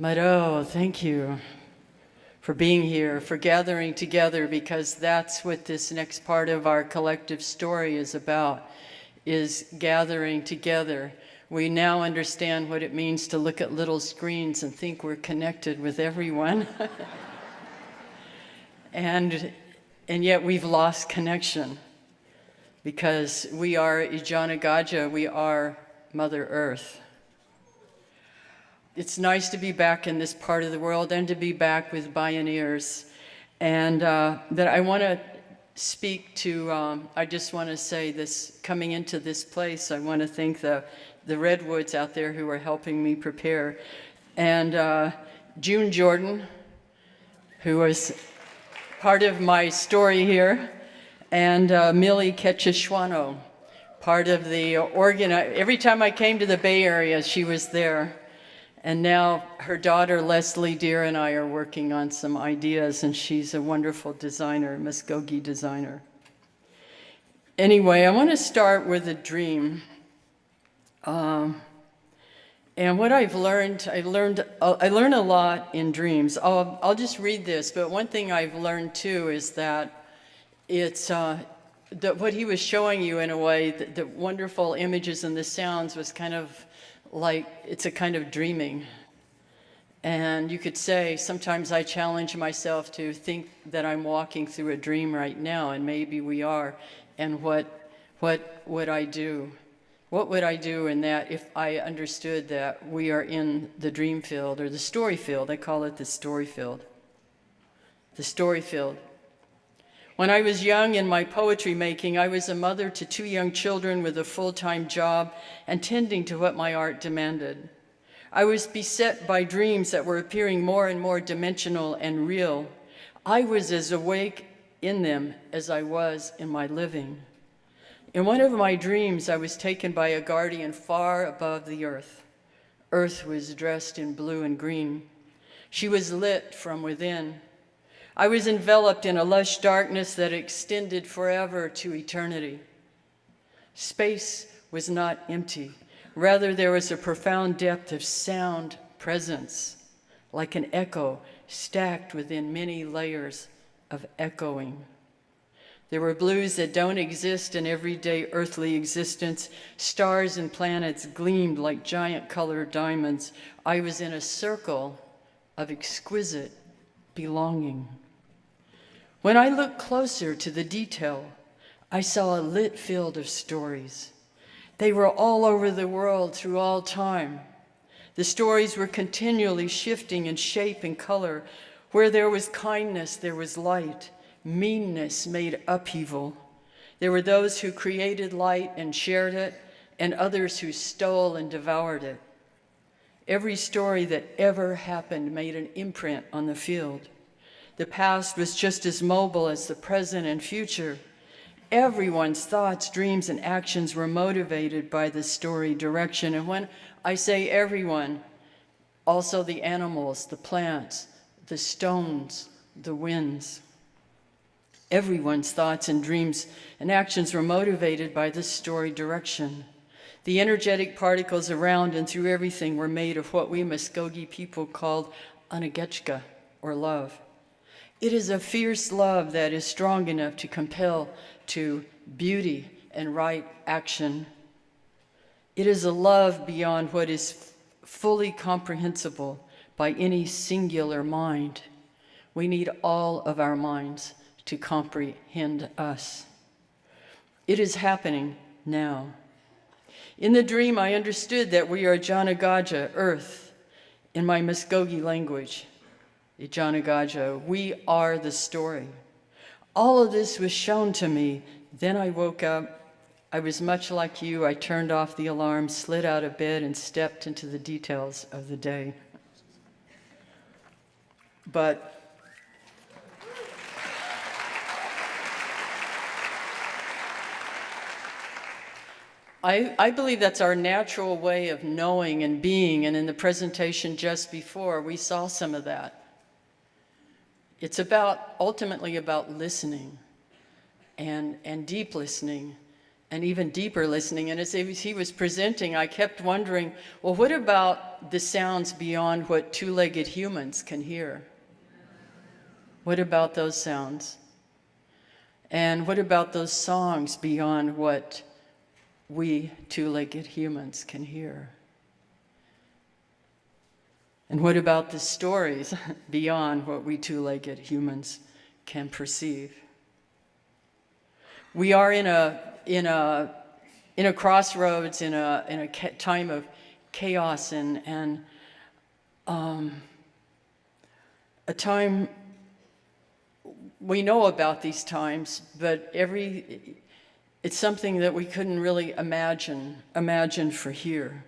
Mado, thank you for being here, for gathering together, because that's what this next part of our collective story is about, is gathering together. We now understand what it means to look at little screens and think we're connected with everyone. and yet we've lost connection, because we are Ijanagaja, we are Mother Earth. It's nice to be back in this part of the world and to be back with Bioneers. And that I want to speak to, I just want to say this, coming into this place, I want to thank the redwoods out there who are helping me prepare. And June Jordan, who was part of my story here, and Millie Ketchishwano, part of the every time I came to the Bay Area, she was there. And now her daughter, Leslie Deer, and I are working on some ideas, and she's a wonderful designer, Muscogee designer. Anyway, I want to start with a dream. And what I've learned, I learn a lot in dreams. I'll just read this, but one thing I've learned too is that it's what he was showing you in a way, the wonderful images and the sounds was kind of like it's a kind of dreaming. And you could say, sometimes I challenge myself to think that I'm walking through a dream right now, and maybe we are. And what would I do? What would I do in that if I understood that we are in the dream field, or the story field? I call it the story field. The story field. When I was young in my poetry making, I was a mother to 2 young children with a full-time job and tending to what my art demanded. I was beset by dreams that were appearing more and more dimensional and real. I was as awake in them as I was in my living. In one of my dreams, I was taken by a guardian far above the earth. Earth was dressed in blue and green. She was lit from within. I was enveloped in a lush darkness that extended forever to eternity. Space was not empty. Rather, there was a profound depth of sound presence, like an echo stacked within many layers of echoing. There were blues that don't exist in everyday earthly existence. Stars and planets gleamed like giant colored diamonds. I was in a circle of exquisite belonging. When I looked closer to the detail, I saw a lit field of stories. They were all over the world through all time. The stories were continually shifting in shape and color. Where there was kindness, there was light. Meanness made upheaval. There were those who created light and shared it, and others who stole and devoured it. Every story that ever happened made an imprint on the field. The past was just as mobile as the present and future. Everyone's thoughts, dreams, and actions were motivated by the story direction. And when I say everyone, also the animals, the plants, the stones, the winds. Everyone's thoughts and dreams and actions were motivated by this story direction. The energetic particles around and through everything were made of what we Muscogee people called anagechka, or love. It is a fierce love that is strong enough to compel to beauty and right action. It is a love beyond what is fully comprehensible by any singular mind. We need all of our minds to comprehend us. It is happening now. In the dream, I understood that we are Janagaja, earth, in my Muscogee language. Ijanagaja, we are the story. All of this was shown to me. Then I woke up. I was much like you. I turned off the alarm, slid out of bed, and stepped into the details of the day. But I believe that's our natural way of knowing and being, and in the presentation just before, we saw some of that. It's ultimately about listening and deep listening and even deeper listening. And as he was presenting, I kept wondering, well, what about the sounds beyond what two-legged humans can hear? What about those sounds? And what about those songs beyond what we two-legged humans can hear? And what about the stories beyond what we two-legged humans can perceive? We are in a crossroads, in a time of chaos and a time we know about these times, but it's something that we couldn't really imagine for here.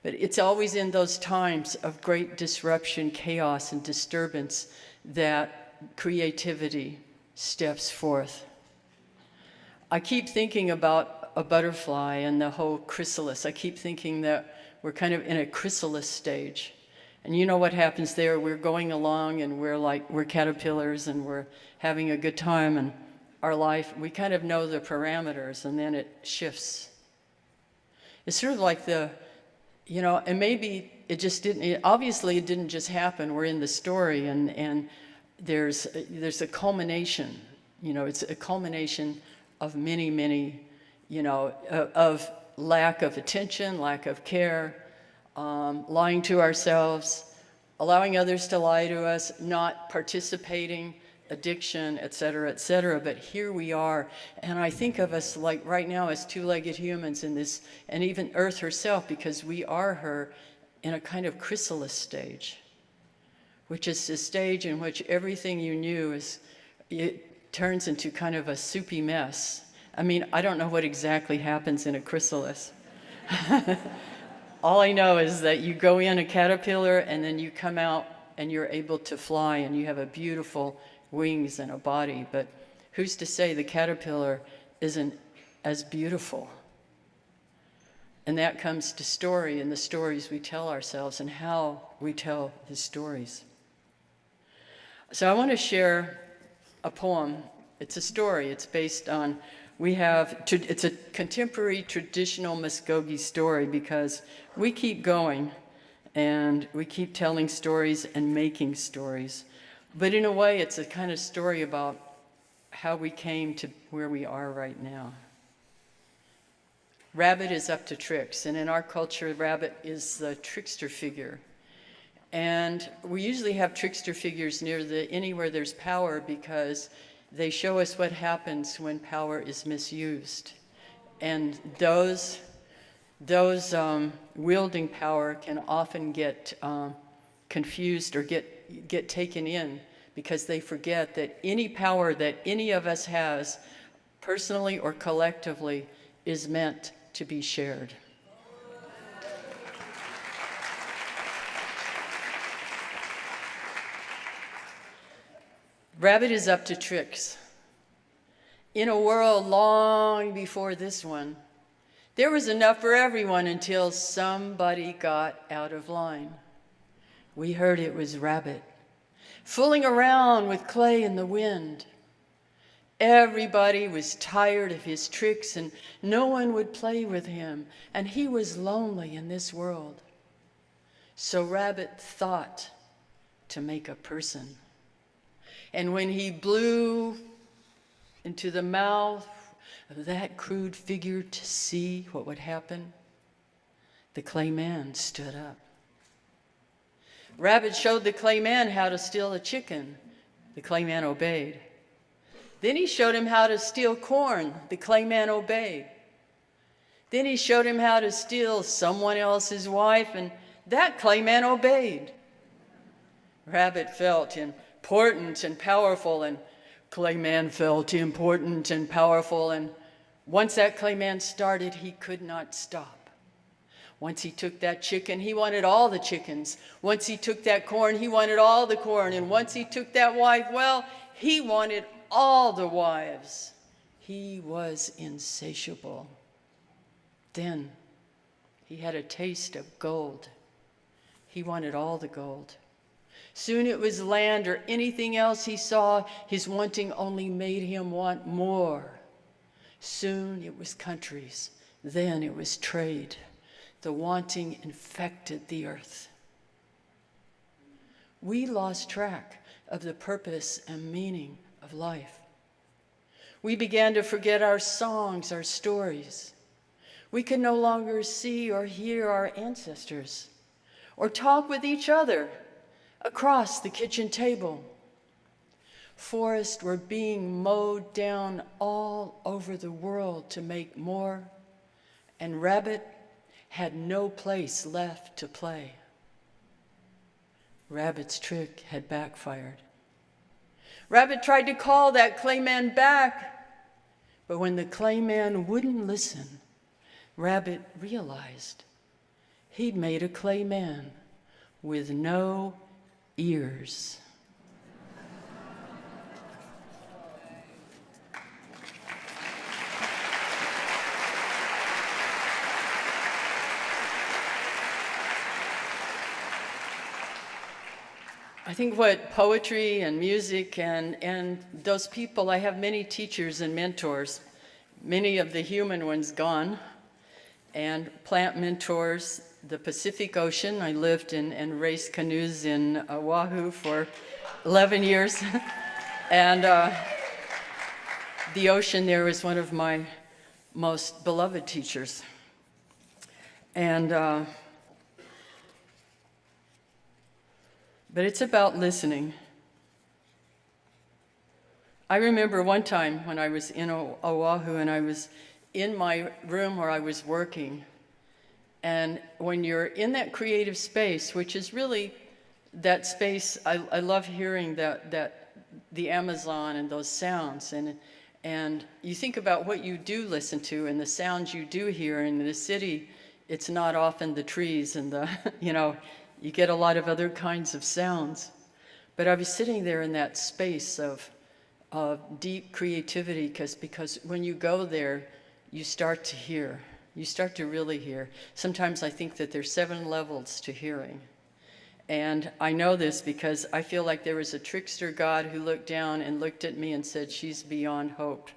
But it's always in those times of great disruption, chaos, and disturbance that creativity steps forth. I keep thinking about a butterfly and the whole chrysalis. I keep thinking that we're kind of in a chrysalis stage. And you know what happens there? We're going along and we're caterpillars and we're having a good time, and our life, we kind of know the parameters, and then it shifts. It's sort of like and maybe it just didn't, obviously it didn't just happen. We're in the story, and there's a culmination. It's a culmination of many, of lack of attention, lack of care, lying to ourselves, allowing others to lie to us, not participating, addiction, et cetera, but here we are. And I think of us like right now as two-legged humans in this, and even Earth herself, because we are her, in a kind of chrysalis stage, which is a stage in which everything you knew it turns into kind of a soupy mess. I mean, I don't know what exactly happens in a chrysalis. All I know is that you go in a caterpillar and then you come out and you're able to fly and you have a beautiful wings and a body. But who's to say the caterpillar isn't as beautiful? And that comes to story and the stories we tell ourselves and how we tell the stories. So I want to share a poem. It's a story. It's based on, it's a contemporary traditional Muscogee story, because we keep going and we keep telling stories and making stories. But in a way, it's a kind of story about how we came to where we are right now. Rabbit is up to tricks, and in our culture, Rabbit is the trickster figure. And we usually have trickster figures anywhere there's power, because they show us what happens when power is misused. And those wielding power can often get confused or get taken in, because they forget that any power that any of us has, personally or collectively, is meant to be shared. Rabbit is up to tricks. In a world long before this one, there was enough for everyone until somebody got out of line. We heard it was Rabbit, fooling around with clay in the wind. Everybody was tired of his tricks and no one would play with him, and he was lonely in this world. So Rabbit thought to make a person. And when he blew into the mouth of that crude figure to see what would happen, the clay man stood up. Rabbit showed the clay man how to steal a chicken. The clay man obeyed. Then he showed him how to steal corn. The clay man obeyed. Then he showed him how to steal someone else's wife, and that clay man obeyed. Rabbit felt important and powerful, and clay man felt important and powerful, and once that clay man started, he could not stop. Once he took that chicken, he wanted all the chickens. Once he took that corn, he wanted all the corn. And once he took that wife, well, he wanted all the wives. He was insatiable. Then he had a taste of gold. He wanted all the gold. Soon it was land or anything else he saw. His wanting only made him want more. Soon it was countries, then it was trade. The wanting infected the earth. We lost track of the purpose and meaning of life. We began to forget our songs, our stories. We could no longer see or hear our ancestors or talk with each other across the kitchen table. Forests were being mowed down all over the world to make more, and rabbit had no place left to play. Rabbit's trick had backfired. Rabbit tried to call that clay man back, but when the clay man wouldn't listen, Rabbit realized he'd made a clay man with no ears. I think what poetry and music and those people, I have many teachers and mentors, many of the human ones gone, and plant mentors, the Pacific Ocean. I lived and raced canoes in Oahu for 11 years. And the ocean there was one of my most beloved teachers. And but it's about listening. I remember one time when I was in Oahu and I was in my room where I was working. And when you're in that creative space, which is really that space, I love hearing that the Amazon and those sounds. And you think about what you do listen to and the sounds you do hear. In the city, it's not often the trees and the, you get a lot of other kinds of sounds. But I was sitting there in that space of deep creativity because when you go there, you start to hear. You start to really hear. Sometimes I think that there's 7 levels to hearing. And I know this because I feel like there was a trickster God who looked down and looked at me and said, she's beyond hope.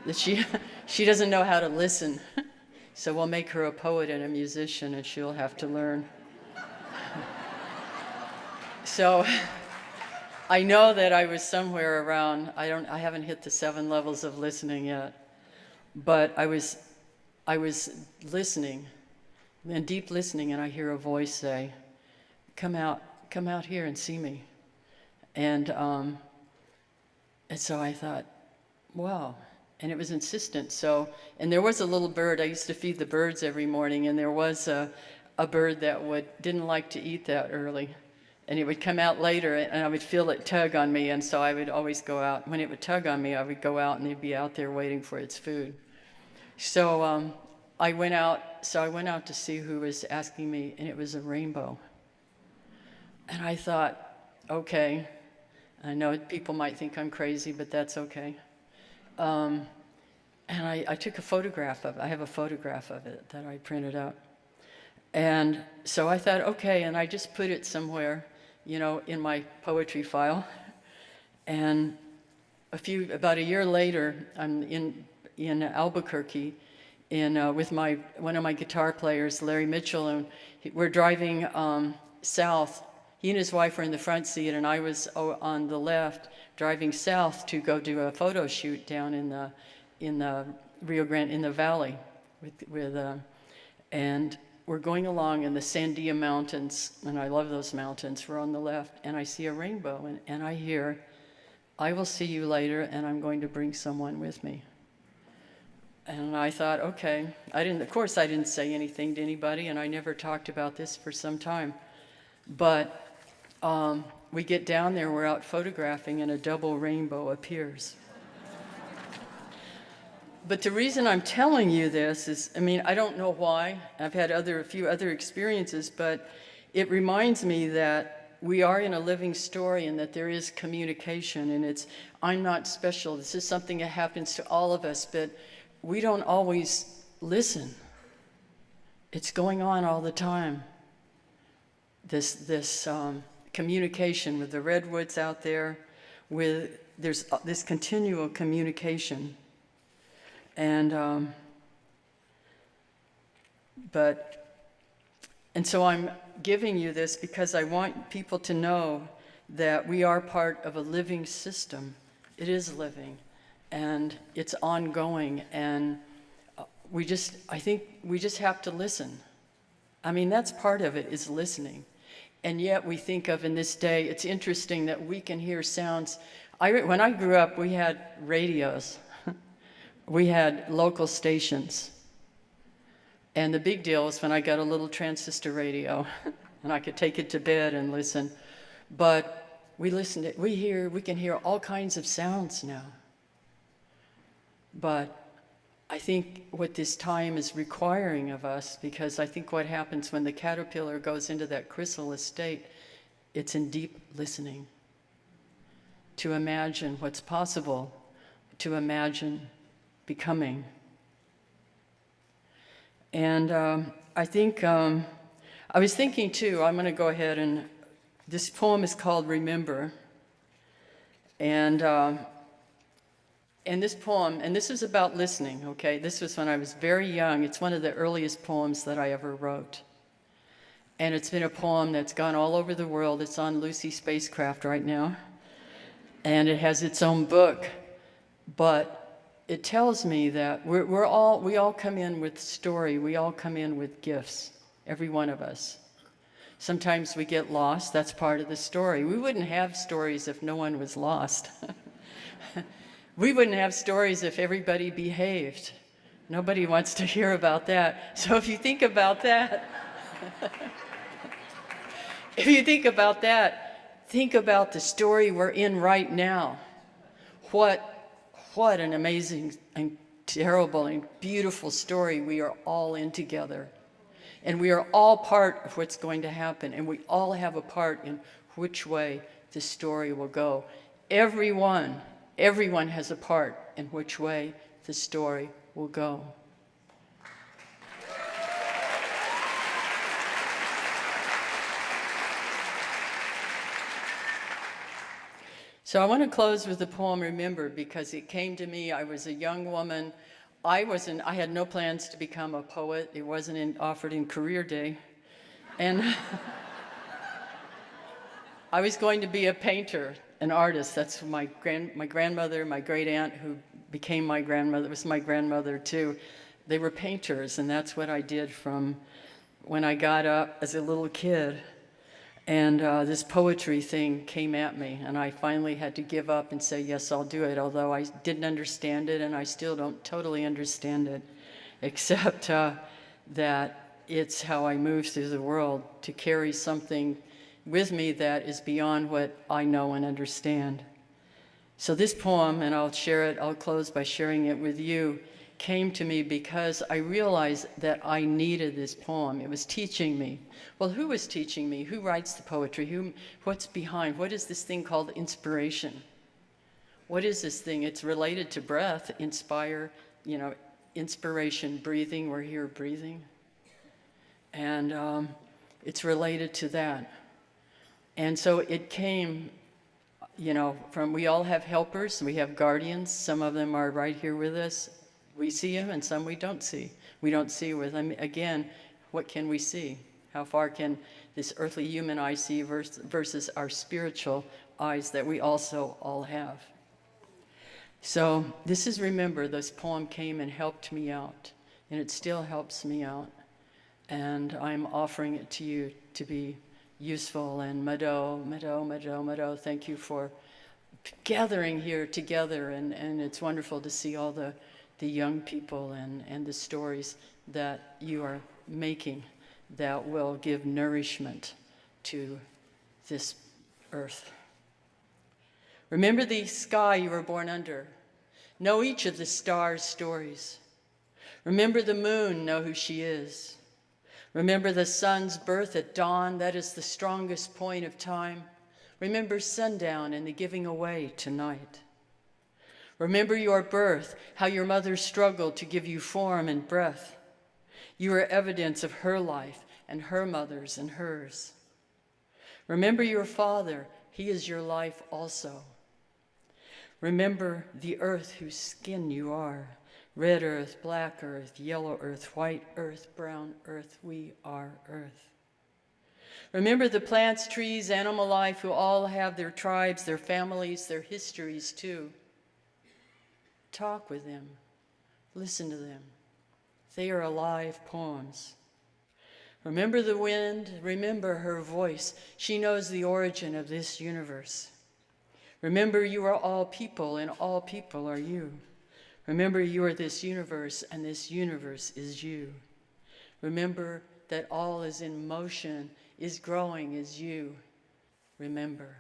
That she doesn't know how to listen. So we'll make her a poet and a musician and she'll have to learn. So I know that I was somewhere around, I haven't hit the 7 levels of listening yet, but I was listening, and deep listening, and I hear a voice say, come out here and see me. And so I thought, wow, and it was insistent. So, and there was a little bird, I used to feed the birds every morning, and there was a bird that didn't like to eat that early. And it would come out later, and I would feel it tug on me, and so I would always go out. When it would tug on me, I would go out, and they'd be out there waiting for its food. So I went out to see who was asking me, and it was a rainbow. And I thought, okay, I know people might think I'm crazy, but that's okay. And I took a photograph of it. I have a photograph of it that I printed out. And so I thought, okay, and I just put it somewhere, in my poetry file. And about a year later, I'm in Albuquerque with one of my guitar players, Larry Mitchell, and we're driving south. He and his wife were in the front seat, and I was on the left, driving south to go do a photo shoot down in the Rio Grande, in the valley, and we're going along in the Sandia Mountains, and I love those mountains. We're on the left, and I see a rainbow, and I hear, I will see you later, and I'm going to bring someone with me. And I thought, okay. Of course I didn't say anything to anybody, and I never talked about this for some time. But we get down there, we're out photographing, and a double rainbow appears. But the reason I'm telling you this is, I don't know why. I've had a few other experiences, but it reminds me that we are in a living story and that there is communication, and I'm not special. This is something that happens to all of us, but we don't always listen. It's going on all the time. This communication with the redwoods out there, there's this continual communication. And so I'm giving you this because I want people to know that we are part of a living system. It is living, and it's ongoing, and I think we just have to listen. I mean, that's part of it, is listening. And yet we think of in this day, it's interesting that we can hear sounds. When I grew up, we had radios. We had local stations. And the big deal was when I got a little transistor radio and I could take it to bed and listen. But we can hear all kinds of sounds now. But I think what this time is requiring of us, because I think what happens when the caterpillar goes into that chrysalis state, it's in deep listening. To imagine what's possible, to imagine becoming. And I think, I was thinking too, I'm going to go ahead and, this poem is called Remember. And this poem, and this is about listening, okay? This was when I was very young. It's one of the earliest poems that I ever wrote. And it's been a poem that's gone all over the world. It's on Lucy spacecraft right now. And it has its own book. But it tells me that we all come in with story. We all come in with gifts, every one of us. Sometimes we get lost. That's part of the story. We wouldn't have stories if no one was lost. We wouldn't have stories if everybody behaved. Nobody wants to hear about that. So if you think about that, think about the story we're in right now. What an amazing and terrible and beautiful story we are all in together. And we are all part of what's going to happen, and we all have a part in which way the story will go. Everyone has a part in which way the story will go. So I want to close with the poem Remember, because it came to me. I was a young woman. I had no plans to become a poet. It wasn't offered in career day. And I was going to be a painter, an artist. That's my grandmother, my great aunt, who became my grandmother, was my grandmother too. They were painters, and that's what I did from when I got up as a little kid. And this poetry thing came at me, and I finally had to give up and say, yes, I'll do it, although I didn't understand it, and I still don't totally understand it, except that it's how I move through the world, to carry something with me that is beyond what I know and understand. So this poem, and I'll close by sharing it with you, came to me because I realized that I needed this poem. It was teaching me. Well, who was teaching me? Who writes the poetry? What's behind? What is this thing called inspiration? What is this thing? It's related to breath, inspiration, breathing. We're here breathing. And it's related to that. And so it came, from, we all have helpers, we have guardians. Some of them are right here with us. We see them, and some we don't see. We don't see with them. Again, what can we see? How far can this earthly human eye see versus our spiritual eyes that we also all have? So this is Remember. This poem came and helped me out, and it still helps me out. And I'm offering it to you to be useful. And Mado, thank you for gathering here together. And it's wonderful to see all the young people and the stories that you are making that will give nourishment to this earth. Remember the sky you were born under. Know each of the stars' stories. Remember the moon, know who she is. Remember the sun's birth at dawn, that is the strongest point of time. Remember sundown and the giving away tonight. Remember your birth, how your mother struggled to give you form and breath. You are evidence of her life and her mother's and hers. Remember your father, he is your life also. Remember the earth whose skin you are. Red earth, black earth, yellow earth, white earth, brown earth, we are earth. Remember the plants, trees, animal life who all have their tribes, their families, their histories too. Talk with them. Listen to them. They are alive poems. Remember the wind. Remember her voice. She knows the origin of this universe. Remember you are all people, and all people are you. Remember you are this universe, and this universe is you. Remember that all is in motion, is growing, is you. Remember.